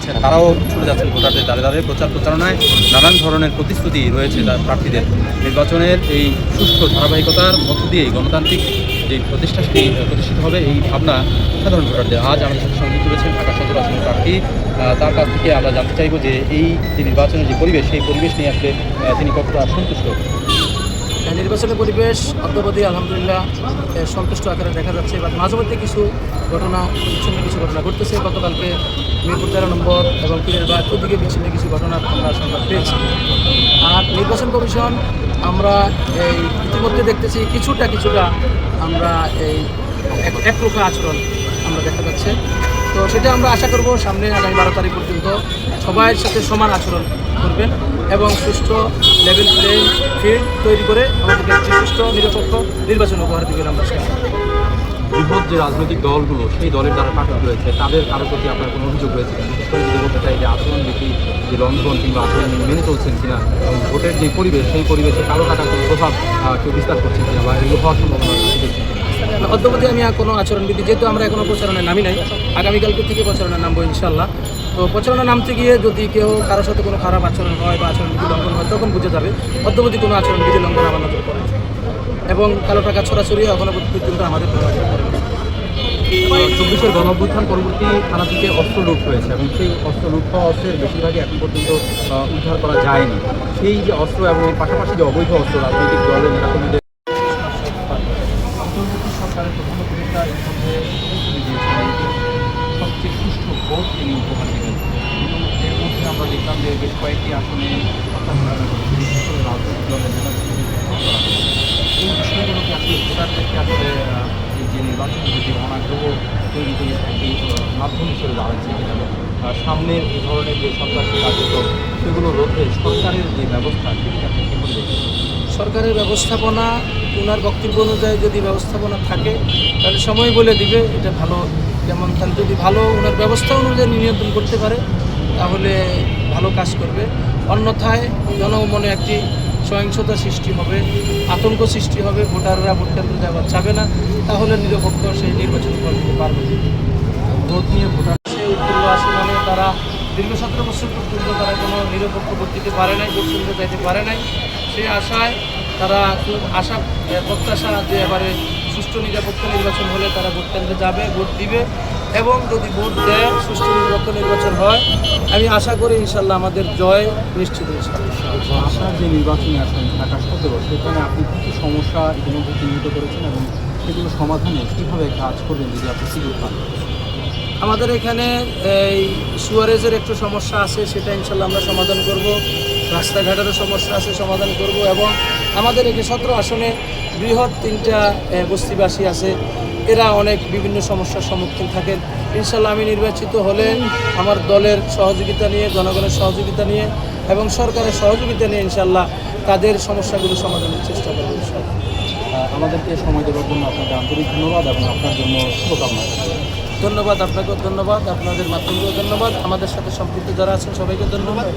আছেন তারাও ছুটে যাচ্ছেন ভোটারদের দ্বারে দ্বারে। প্রচার প্রচারণায় নানান ধরনের প্রতিশ্রুতি রয়েছে তার প্রার্থীদের। নির্বাচনের এই সুষ্ঠু ধারাবাহিকতার মধ্য দিয়েই গণতান্ত্রিক যে প্রতিষ্ঠা সেটি প্রতিষ্ঠিত হবে এই ভাবনা সাধারণ ভোটারদের। আজ আমাদের সাথে সংযুক্ত রয়েছেন ঢাকা সদর আসনের প্রার্থী। তার কাছ থেকে আমরা জানতে চাইব যে এই যে নির্বাচনের যে পরিবেশ, সেই পরিবেশ নিয়ে আসলে তিনি কতটা সন্তুষ্ট। নির্বাচনের পরিবেশ অদ্যাবধি আলহামদুলিল্লাহ সন্তুষ্ট আকারে দেখা যাচ্ছে, বা মাঝে মধ্যে কিছু ঘটনা বিচ্ছিন্ন কিছু ঘটনা ঘটতেছে। গতকালকে মিরপুর 13 নম্বর এবং পীরের বাগ দিকে বিচ্ছিন্ন কিছু ঘটনার আমরা সংবাদ পেয়েছি। আর নির্বাচন কমিশন আমরা এই ইতিমধ্যে দেখতেছি কিছুটা আমরা এই একরূপা আচরণ আমরা দেখা যাচ্ছে। তো সেটা আমরা আশা করব সামনে আগামী 12 তারিখ পর্যন্ত সবার সাথে সমান আচরণ করবেন এবং সুষ্ঠু লেভেল প্লেইং ফিল্ড তৈরি করে আমাদেরকে একটি সুষ্ঠু নিরপেক্ষ নির্বাচন উপহার দিবেন আমরা। বৃহৎ যে রাজনৈতিক দলগুলো, সেই দলের দ্বারা প্রার্থী রয়েছে, তাদের কারো প্রতি আপনার কোনো অভিযোগ রয়েছে? বিশেষ করে যদি বলতে চাই যে আচরণবিধি যে লঙ্ঘন কিংবা আচরণ মেনে চলছেন কিনা, এবং ভোটের যে পরিবেশ, সেই পরিবেশে কারো টাকার কোনো প্রভাব কেউ বিস্তার করছেন কিনা বা এগুলো হওয়ার সম্ভাবনা দেখছেন কিনা? অদ্যাবধি আমি কোনো আচরণবিধি, যেহেতু আমরা এখনও প্রচারণায় নামি নাই, আগামীকালকে থেকে প্রচারণায় নামবো ইনশাল্লাহ। তো প্রচারণা নামতে গিয়ে যদি কেউ কারোর সাথে কোনো খারাপ আচরণ হয় বা আচরণবিধি লঙ্ঘন হয় তখন বুঝে যাবে। অদ্যাবধি কোনো আচরণবিধি লঙ্ঘন আমার নজর পড়ে এবং কালো টাকা ছড়াছড়ি এখনও পর্যন্ত আমাদের 24-এর গণঅভ্যুত্থান পরবর্তী থানা থেকে অস্ত্র লুট হয়েছে এবং সেই অস্ত্র লুট হওয়া অস্ত্রের বেশিরভাগই এখন পর্যন্ত উদ্ধার করা যায়নি। সেই যে অস্ত্র এবং এর পাশাপাশি যে অবৈধ অস্ত্র রাজনৈতিক দলের নেতাকর্মীদের সরকারের প্রধান উপদেষ্টা এর মধ্যে সবচেয়ে সুষ্ঠু ভোট তিনি উপহার দেবেন। কিন্তু এর মধ্যে আমরা দেখলাম যে বেশ কয়েকটি আসনে রাজনৈতিক দলের নেতাকর্মীদের এই বিষয়গুলোকে আসলে ভোটারদেরকে আসলে এই যে নির্বাচনের প্রতি অনাগ্রহ তৈরিতে একটি মাধ্যম হিসেবে দাঁড়াচ্ছে কিনা, সামনের এই ধরনের যে সন্ত্রাসী কার্যক্রম সেগুলো রোধে সরকারের যে ব্যবস্থা সেটি আপনি কী করে দেখছেন? সরকারের ব্যবস্থাপনা, ওনার বক্তব্য অনুযায়ী যদি ব্যবস্থাপনা থাকে তাহলে সময় বলে দিবে এটা ভালো। যেমন তাহলে যদি ভালো ওনার ব্যবস্থা অনুযায়ী নিয়ন্ত্রণ করতে পারে তাহলে ভালো কাজ করবে। অন্যথায় জনমনে একটি সহিংসতা সৃষ্টি হবে, আতঙ্ক সৃষ্টি হবে, ভোটাররা ভোট কেন্দ্রে যাওয়ার চাবে না, তাহলে নিরপেক্ষ সেই নির্বাচন করতে পারবে। ভোট নিয়ে ভোটার সেই উত্তর আসনে তারা দীর্ঘ 17 বছর পর্যন্ত তারা কোনো নিরপেক্ষ ভোট দিতে পারে নাই, ভোট কেন্দ্রে যাইতে পারে নাই। সেই আশায় তারা খুব প্রত্যাশা যে এবারে সুষ্ঠু নিরপেক্ষ নির্বাচন হলে তারা ভোট কেন্দ্রে যাবে, ভোট দিবে এবং যদি ভোট দেয় সুষ্ঠু নিরপেক্ষ নির্বাচন হয়, আমি আশা করি ইনশাল্লাহ আমাদের জয় নিশ্চিত। আশার যে নির্বাচনী আসন ঢাকা 17, সেখানে আপনি কী কী সমস্যা ইতিমধ্যে চিহ্নিত করেছেন এবং সেগুলো সমাধানে কীভাবে কাজ করবেন যদি আপনি সুযোগ পান? আমাদের এখানে এই সুয়ারেজের একটু সমস্যা আছে, সেটা ইনশাল্লাহ আমরা সমাধান করব। রাস্তাঘাটেরও সমস্যা আছে, সমাধান করব। এবং আমাদের এখানে 17 আসনে বৃহৎ 3টা বস্তিবাসী আছে, এরা অনেক বিভিন্ন সমস্যার সম্মুখীন থাকেন। ইনশাল্লাহ আমি নির্বাচিত হলে আমার দলের সহযোগিতা নিয়ে, জনগণের সহযোগিতা নিয়ে এবং সরকারের সহযোগিতা নিয়ে ইনশাল্লাহ তাদের সমস্যাগুলো সমাধানের চেষ্টা করব ইনশাল্লাহ। আমাদেরকে সময় দেওয়ার জন্য আপনাকে আন্তরিক ধন্যবাদ এবং আপনার জন্য শুভকামনা। ধন্যবাদ, আপনাকেও ধন্যবাদ, আপনাদের মাধ্যমেও ধন্যবাদ, আমাদের সাথে সম্পৃক্ত যারা আছেন সবাইকে ধন্যবাদ।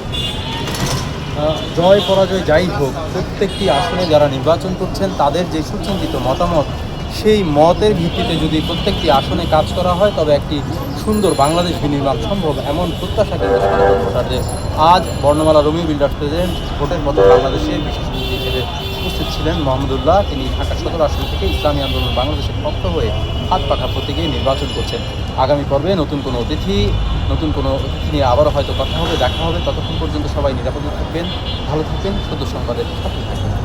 জয় পরাজয় যাই হোক, প্রত্যেকটি আসনে যারা নির্বাচন করছেন তাদের যে সুচিন্তিত মতামত, সেই মতের ভিত্তিতে যদি প্রত্যেকটি আসনে কাজ করা হয় তবে একটি সুন্দর বাংলাদেশ বিনির্মাণ সম্ভব, এমন প্রত্যাশা কিন্তু সাধারণ ভোটারদের। আজ বর্ণমালা রোমিও বিল্ডার্স প্রেসিডেন্ট ভোটের পথে বাংলাদেশের বিশেষ অতিথি হিসেবে উপস্থিত ছিলেন মোহাম্মদুল্লাহ। তিনি ঢাকা 17 আসন থেকে ইসলামী আন্দোলন বাংলাদেশের পক্ষ হয়ে হাত পাখা প্রতীকে নির্বাচন করছেন। আগামী পর্বে নতুন কোনো অতিথি নিয়ে আবারও হয়তো কথা হবে, দেখা হবে। ততক্ষণ পর্যন্ত সবাই নিরাপদে থাকবেন, ভালো থাকবেন, সদ্য সংবাদের সাথে থাকবেন।